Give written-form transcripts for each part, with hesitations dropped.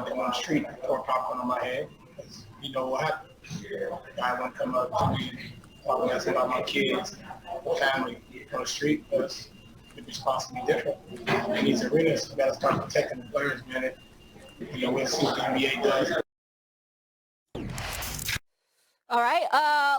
went down the street and poured popcorn on my head. Because you know what happened. The guy wouldn't come up to me, talking to us about my kids, family on the street, because the response to be different. In these arenas, you got to start protecting the players, man. We'll see what the NBA does. All right.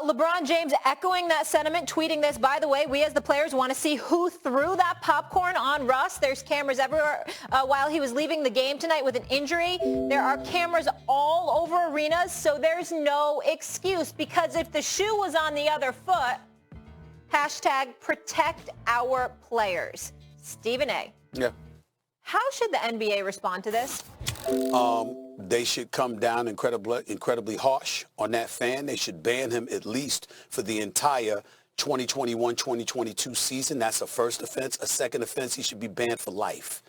LeBron James echoing that sentiment, tweeting this. By the way, we as the players want to see who threw that popcorn on Russ. There's cameras everywhere. While he was leaving the game tonight with an injury, there are cameras all over arenas, so there's no excuse. Because if the shoe was on the other foot, hashtag protect our players. Stephen A. Yeah. How should the NBA respond to this? They should come down incredibly harsh on that fan. They should ban him at least for the entire 2021-2022 season. That's a first offense. A second offense, he should be banned for life.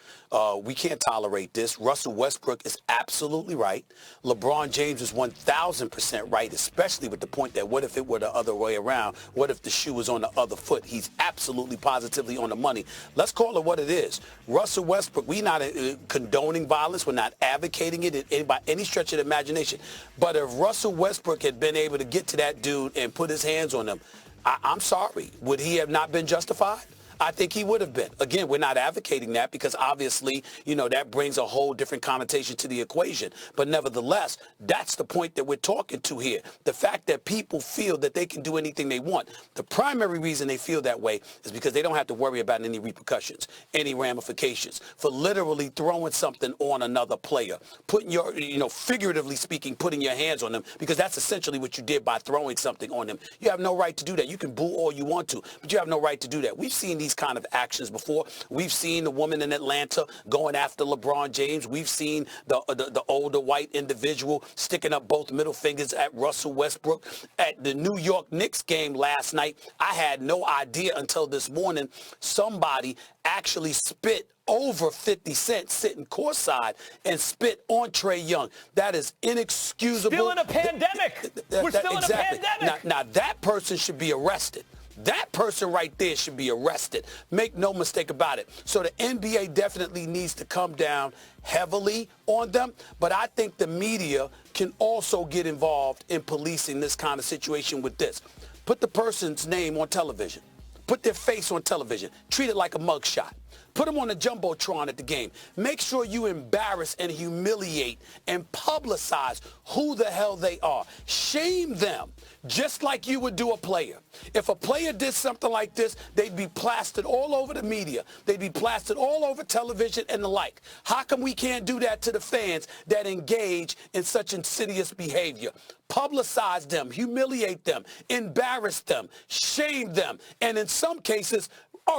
We can't tolerate this. Russell Westbrook is absolutely right. LeBron James is 1,000% right, especially with the point that what if it were the other way around? What if the shoe was on the other foot? He's absolutely positively on the money. Let's call it what it is. Russell Westbrook, we're not condoning violence. We're not advocating it by any stretch of the imagination. But if Russell Westbrook had been able to get to that dude and put his hands on him, I'm sorry. Would he have not been justified? I think he would have been. Again, we're not advocating that because obviously, that brings a whole different connotation to the equation. But nevertheless, that's the point that we're talking to here. The fact that people feel that they can do anything they want. The primary reason they feel that way is because they don't have to worry about any repercussions, any ramifications for literally throwing something on another player, putting your, figuratively speaking, putting your hands on them, because that's essentially what you did by throwing something on them. You have no right to do that. You can boo all you want to, but you have no right to do that. We've seen these kind of actions before. We've seen the woman in Atlanta going after LeBron James. We've seen the older white individual sticking up both middle fingers at Russell Westbrook. At the New York Knicks game last night, I had no idea until this morning somebody actually spit over 50 Cent sitting courtside and spit on Trae Young. That is inexcusable. Still in a pandemic. We're still in a pandemic. Now that person should be arrested. That person right there should be arrested. Make no mistake about it. So the NBA definitely needs to come down heavily on them. But I think the media can also get involved in policing this kind of situation with this. Put the person's name on television. Put their face on television. Treat it like a mugshot. Put them on a jumbotron at the game. Make sure you embarrass and humiliate and publicize who the hell they are. Shame them, just like you would do a player. If a player did something like this, they'd be plastered all over the media. They'd be plastered all over television and the like. How come we can't do that to the fans that engage in such insidious behavior? Publicize them, humiliate them, embarrass them, shame them, and in some cases,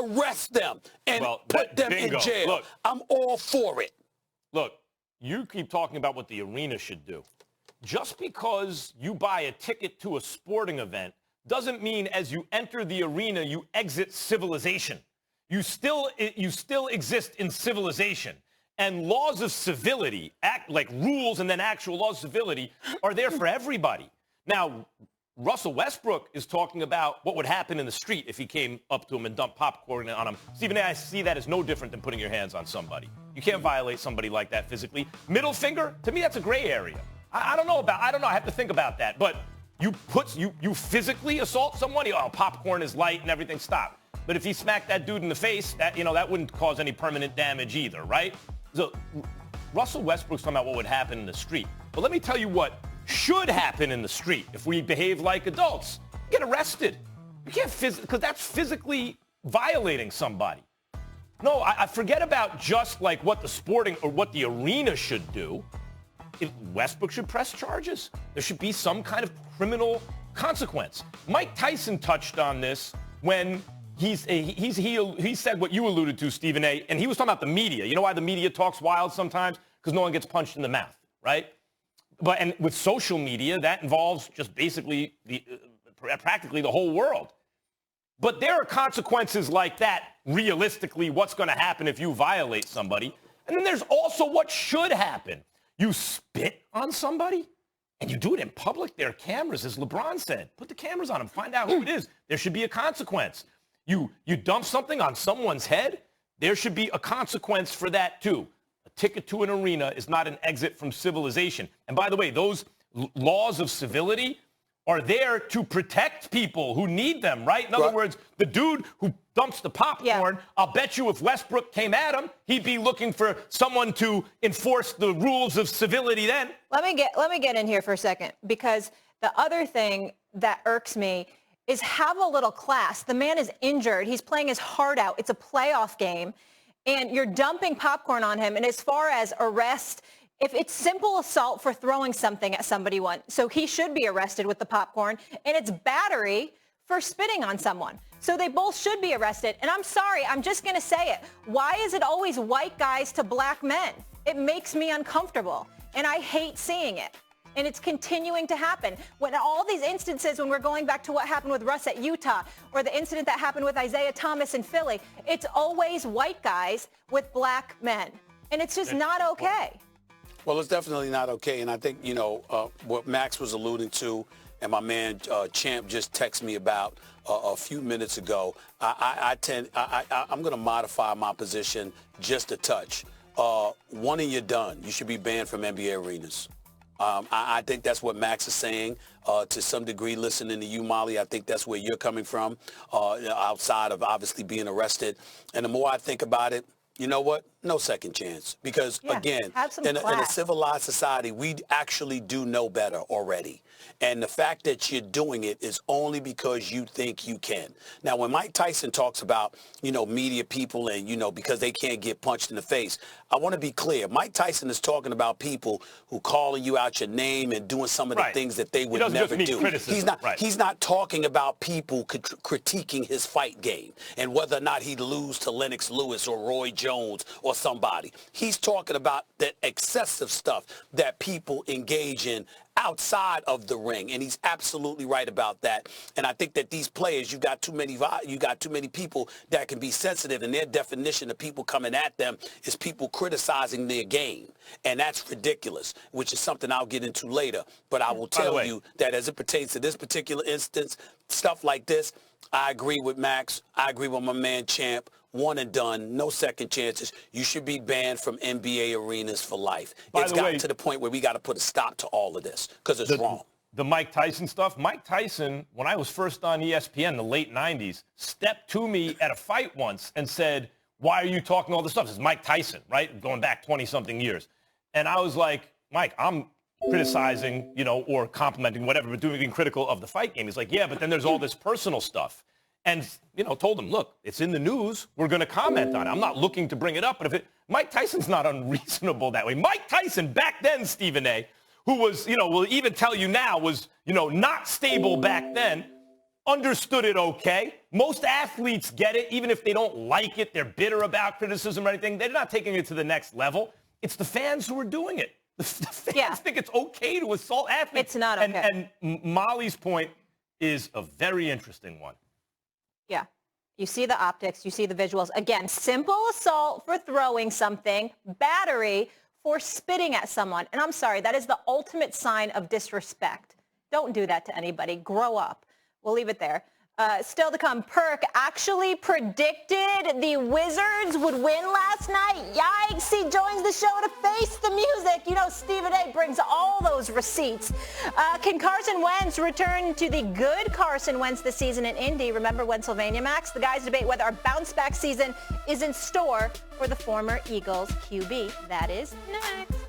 arrest them and put them in jail. Look, I'm all for it. Look, you keep talking about what the arena should do. Just because you buy a ticket to a sporting event doesn't mean as you enter the arena, you exit civilization. You still exist in civilization. And laws of civility, like rules and then actual laws of civility, are there for everybody. Now, Russell Westbrook is talking about what would happen in the street if he came up to him and dumped popcorn on him. Stephen A., I see that as no different than putting your hands on somebody. You can't violate somebody like that physically. Middle finger, to me, that's a gray area. I don't know. I have to think about that. But you physically assault someone, popcorn is light and everything, stop. But if he smacked that dude in the face, that wouldn't cause any permanent damage either, right? So Russell Westbrook's talking about what would happen in the street. But let me tell you what should happen in the street if we behave like adults. Get arrested. You can't because that's physically violating somebody. No, I forget about just like what the sporting or what the arena should do. Westbrook should press charges. There should be some kind of criminal consequence. Mike Tyson touched on this when he said what you alluded to, Stephen A., and he was talking about the media. You know why the media talks wild sometimes? Because no one gets punched in the mouth, right? And with social media, that involves just basically practically the whole world. But there are consequences like that, realistically, what's going to happen if you violate somebody. And then there's also what should happen. You spit on somebody, and you do it in public. There are cameras, as LeBron said. Put the cameras on them. Find out who it is. There should be a consequence. You dump something on someone's head, there should be a consequence for that, too. A ticket to an arena is not an exit from civilization. And by the way, those laws of civility are there to protect people who need them, right? In other words, the dude who dumps the popcorn, I'll bet you if Westbrook came at him, he'd be looking for someone to enforce the rules of civility then. Let me get in here for a second, because the other thing that irks me is have a little class. The man is injured. He's playing his heart out. It's a playoff game, and you're dumping popcorn on him. And as far as arrest, if it's simple assault for throwing something at somebody once, so he should be arrested with the popcorn, and it's battery for spitting on someone. So they both should be arrested. And I'm sorry, I'm just going to say it. Why is it always white guys to black men? It makes me uncomfortable, and I hate seeing it. And it's continuing to happen. When all these instances, when we're going back to what happened with Russ at Utah, or the incident that happened with Isaiah Thomas in Philly, it's always white guys with black men. And it's just not okay. Well, it's definitely not okay. And I think, you know, what Max was alluding to, and my man Champ just texted me about a few minutes ago, I'm going to modify my position just a touch. One and you're done. You should be banned from NBA arenas. I think that's what Max is saying. To some degree, listening to you, Molly, I think that's where you're coming from, outside of obviously being arrested. And the more I think about it, you know what? No second chance. Because, again, in a civilized society, we actually do know better already. And the fact that you're doing it is only because you think you can. Now, when Mike Tyson talks about, you know, media people and, you know, because they can't get punched in the face, I want to be clear. Mike Tyson is talking about people who calling you out your name and doing some of the things that they would never do. He's not talking about people critiquing his fight game and whether or not he'd lose to Lennox Lewis or Roy Jones or somebody. He's talking about that excessive stuff that people engage in outside of the ring, and he's absolutely right about that. And I think that these players, you got too many people that can be sensitive, and their definition of people coming at them is people criticizing their game, and that's ridiculous, which is something I'll get into later. But I will tell you that as it pertains to this particular instance, stuff like this, I agree with Max. I agree with my man Champ. One and done, no second chances. You should be banned from NBA arenas for life. It's gotten to the point where we got to put a stop to all of this because it's wrong. The Mike Tyson stuff, Mike Tyson, when I was first on ESPN in the late 90s, stepped to me at a fight once and said, why are you talking all this stuff? This is Mike Tyson, right? Going back 20-something years. And I was like, Mike, I'm criticizing, you know, or complimenting, whatever, but being critical of the fight game. He's like, yeah, but then there's all this personal stuff. And, you know, told him, look, it's in the news. We're going to comment on it. I'm not looking to bring it up. But Mike Tyson's not unreasonable that way. Mike Tyson back then, Stephen A., who was, you know, will even tell you now was, you know, not stable back then, understood it okay. Most athletes get it. Even if they don't like it, they're bitter about criticism or anything. They're not taking it to the next level. It's the fans who are doing it. The fans think it's okay to assault athletes. It's not okay. And Molly's point is a very interesting one. Yeah. You see the optics. You see the visuals. Again, simple assault for throwing something, battery for spitting at someone. And I'm sorry, that is the ultimate sign of disrespect. Don't do that to anybody. Grow up. We'll leave it there. Still to come, Perk actually predicted the Wizards would win last night. Yikes, he joins the show to face the music. You know, Stephen A. brings all those receipts. Can Carson Wentz return to the good Carson Wentz this season in Indy? Remember Pennsylvania, Max? The guys debate whether a bounce-back season is in store for the former Eagles QB. That is next.